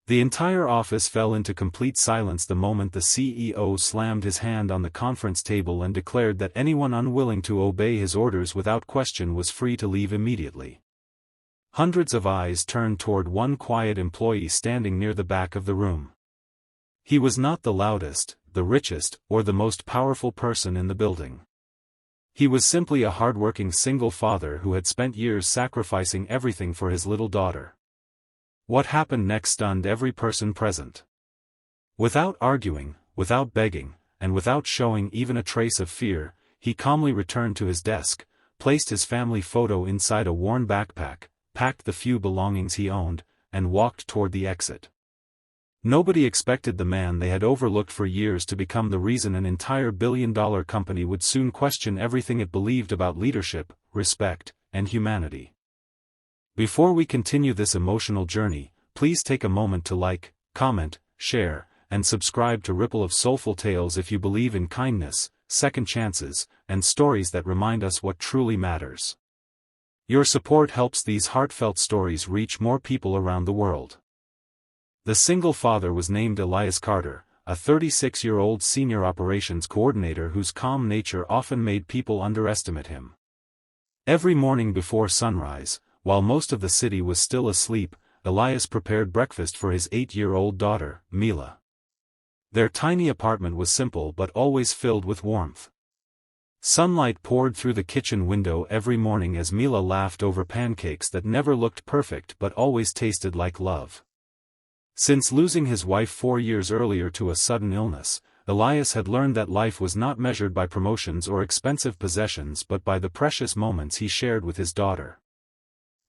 The entire office fell into complete silence the moment the CEO slammed his hand on the conference table and declared that anyone unwilling to obey his orders without question was free to leave immediately. Hundreds of eyes turned toward one quiet employee standing near the back of the room. He was not the loudest, the richest, or the most powerful person in the building. He was simply a hardworking single father who had spent years sacrificing everything for his little daughter. What happened next stunned every person present. Without arguing, without begging, and without showing even a trace of fear, he calmly returned to his desk, placed his family photo inside a worn backpack, packed the few belongings he owned, and walked toward the exit. Nobody expected the man they had overlooked for years to become the reason an entire billion-dollar company would soon question everything it believed about leadership, respect, and humanity. Before we continue this emotional journey, please take a moment to like, comment, share, and subscribe to Ripple of Soulful Tales if you believe in kindness, second chances, and stories that remind us what truly matters. Your support helps these heartfelt stories reach more people around the world. The single father was named Elias Carter, a 36-year-old senior operations coordinator whose calm nature often made people underestimate him. Every morning before sunrise, while most of the city was still asleep, Elias prepared breakfast for his 8-year-old daughter, Mila. Their tiny apartment was simple but always filled with warmth. Sunlight poured through the kitchen window every morning as Mila laughed over pancakes that never looked perfect but always tasted like love. Since losing his wife 4 years earlier to a sudden illness, Elias had learned that life was not measured by promotions or expensive possessions but by the precious moments he shared with his daughter.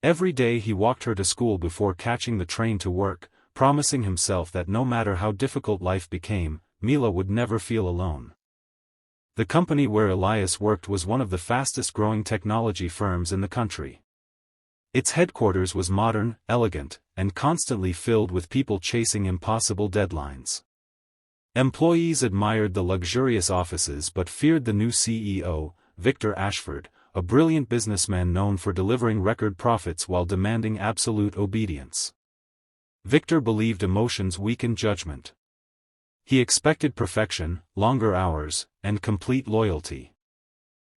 Every day he walked her to school before catching the train to work, promising himself that no matter how difficult life became, Mila would never feel alone. The company where Elias worked was one of the fastest-growing technology firms in the country. Its headquarters was modern, elegant, and constantly filled with people chasing impossible deadlines. Employees admired the luxurious offices but feared the new CEO, Victor Ashford, a brilliant businessman known for delivering record profits while demanding absolute obedience. Victor believed emotions weakened judgment. He expected perfection, longer hours, and complete loyalty.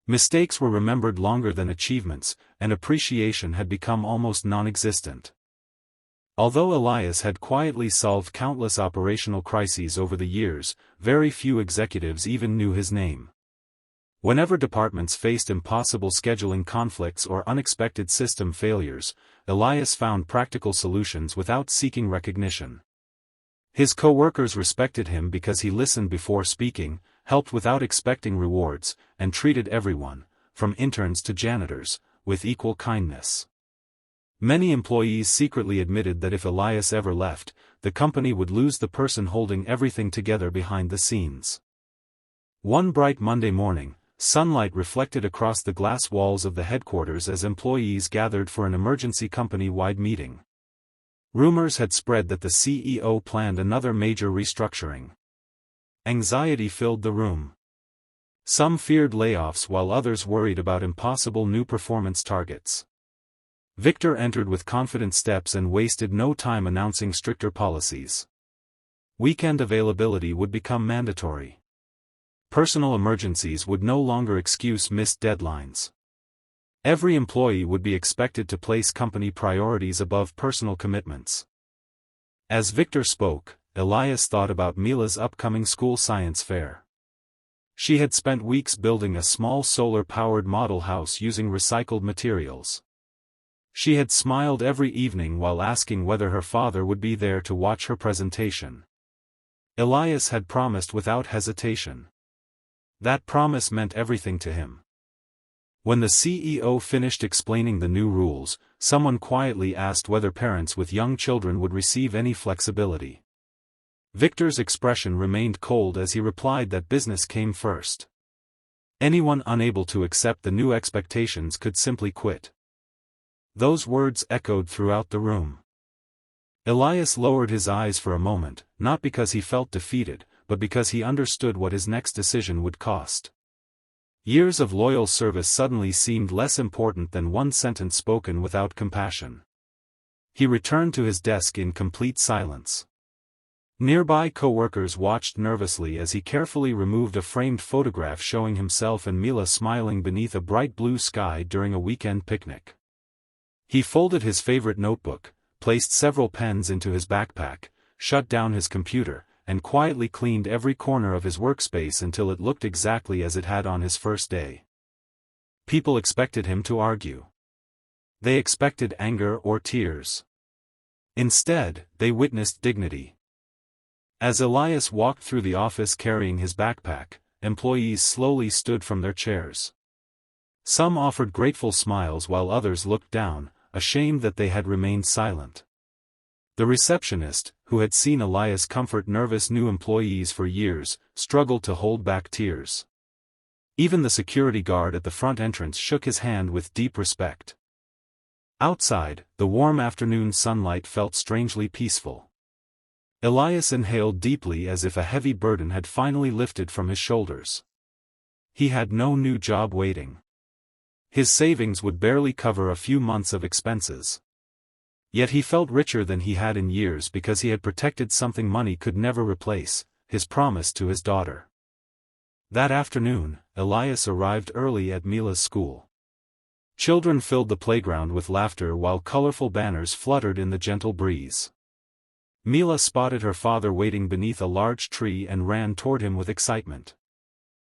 Mistakes were remembered longer than achievements, and appreciation had become almost non-existent. Although Elias had quietly solved countless operational crises over the years, very few executives even knew his name. Whenever departments faced impossible scheduling conflicts or unexpected system failures, Elias found practical solutions without seeking recognition. His co-workers respected him because he listened before speaking, helped without expecting rewards, and treated everyone, from interns to janitors, with equal kindness. Many employees secretly admitted that if Elias ever left, the company would lose the person holding everything together behind the scenes. One bright Monday morning, sunlight reflected across the glass walls of the headquarters as employees gathered for an emergency company-wide meeting. Rumors had spread that the CEO planned another major restructuring. Anxiety filled the room. Some feared layoffs while others worried about impossible new performance targets. Victor entered with confident steps and wasted no time announcing stricter policies. Weekend availability would become mandatory. Personal emergencies would no longer excuse missed deadlines. Every employee would be expected to place company priorities above personal commitments. As Victor spoke, Elias thought about Mila's upcoming school science fair. She had spent weeks building a small solar-powered model house using recycled materials. She had smiled every evening while asking whether her father would be there to watch her presentation. Elias had promised without hesitation. That promise meant everything to him. When the CEO finished explaining the new rules, someone quietly asked whether parents with young children would receive any flexibility. Victor's expression remained cold as he replied that business came first. Anyone unable to accept the new expectations could simply quit. Those words echoed throughout the room. Elias lowered his eyes for a moment, not because he felt defeated, but because he understood what his next decision would cost. Years of loyal service suddenly seemed less important than one sentence spoken without compassion. He returned to his desk in complete silence. Nearby co-workers watched nervously as he carefully removed a framed photograph showing himself and Mila smiling beneath a bright blue sky during a weekend picnic. He folded his favorite notebook, placed several pens into his backpack, shut down his computer, and quietly cleaned every corner of his workspace until it looked exactly as it had on his first day. People expected him to argue. They expected anger or tears. Instead, they witnessed dignity. As Elias walked through the office carrying his backpack, employees slowly stood from their chairs. Some offered grateful smiles while others looked down, ashamed that they had remained silent. The receptionist, who had seen Elias comfort nervous new employees for years, struggled to hold back tears. Even the security guard at the front entrance shook his hand with deep respect. Outside, the warm afternoon sunlight felt strangely peaceful. Elias inhaled deeply as if a heavy burden had finally lifted from his shoulders. He had no new job waiting. His savings would barely cover a few months of expenses. Yet he felt richer than he had in years because he had protected something money could never replace, his promise to his daughter. That afternoon, Elias arrived early at Mila's school. Children filled the playground with laughter while colorful banners fluttered in the gentle breeze. Mila spotted her father waiting beneath a large tree and ran toward him with excitement.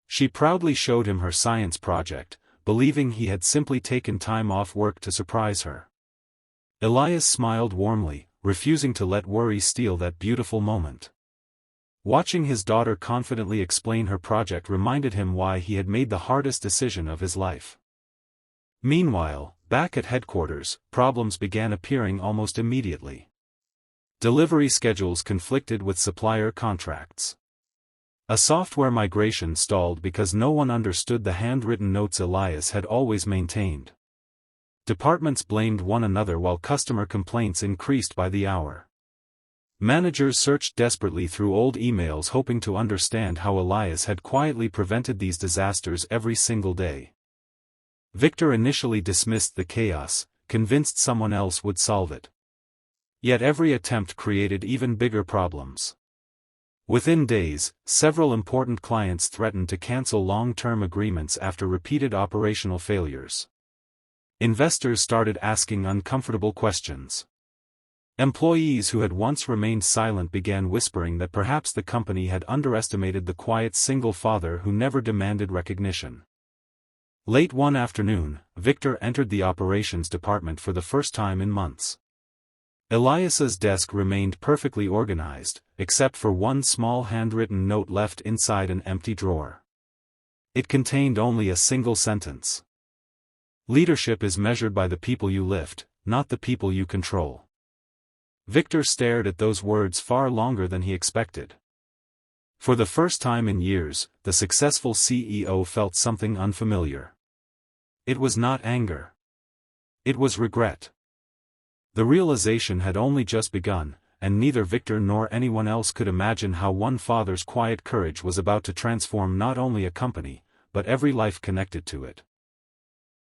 She proudly showed him her science project, believing he had simply taken time off work to surprise her. Elias smiled warmly, refusing to let worry steal that beautiful moment. Watching his daughter confidently explain her project reminded him why he had made the hardest decision of his life. Meanwhile, back at headquarters, problems began appearing almost immediately. Delivery schedules conflicted with supplier contracts. A software migration stalled because no one understood the handwritten notes Elias had always maintained. Departments blamed one another while customer complaints increased by the hour. Managers searched desperately through old emails hoping to understand how Elias had quietly prevented these disasters every single day. Victor initially dismissed the chaos, convinced someone else would solve it. Yet every attempt created even bigger problems. Within days, several important clients threatened to cancel long-term agreements after repeated operational failures. Investors started asking uncomfortable questions. Employees who had once remained silent began whispering that perhaps the company had underestimated the quiet single father who never demanded recognition. Late one afternoon, Victor entered the operations department for the first time in months. Elias's desk remained perfectly organized, except for one small handwritten note left inside an empty drawer. It contained only a single sentence. Leadership is measured by the people you lift, not the people you control. Victor stared at those words far longer than he expected. For the first time in years, the successful CEO felt something unfamiliar. It was not anger. It was regret. The realization had only just begun, and neither Victor nor anyone else could imagine how one father's quiet courage was about to transform not only a company, but every life connected to it.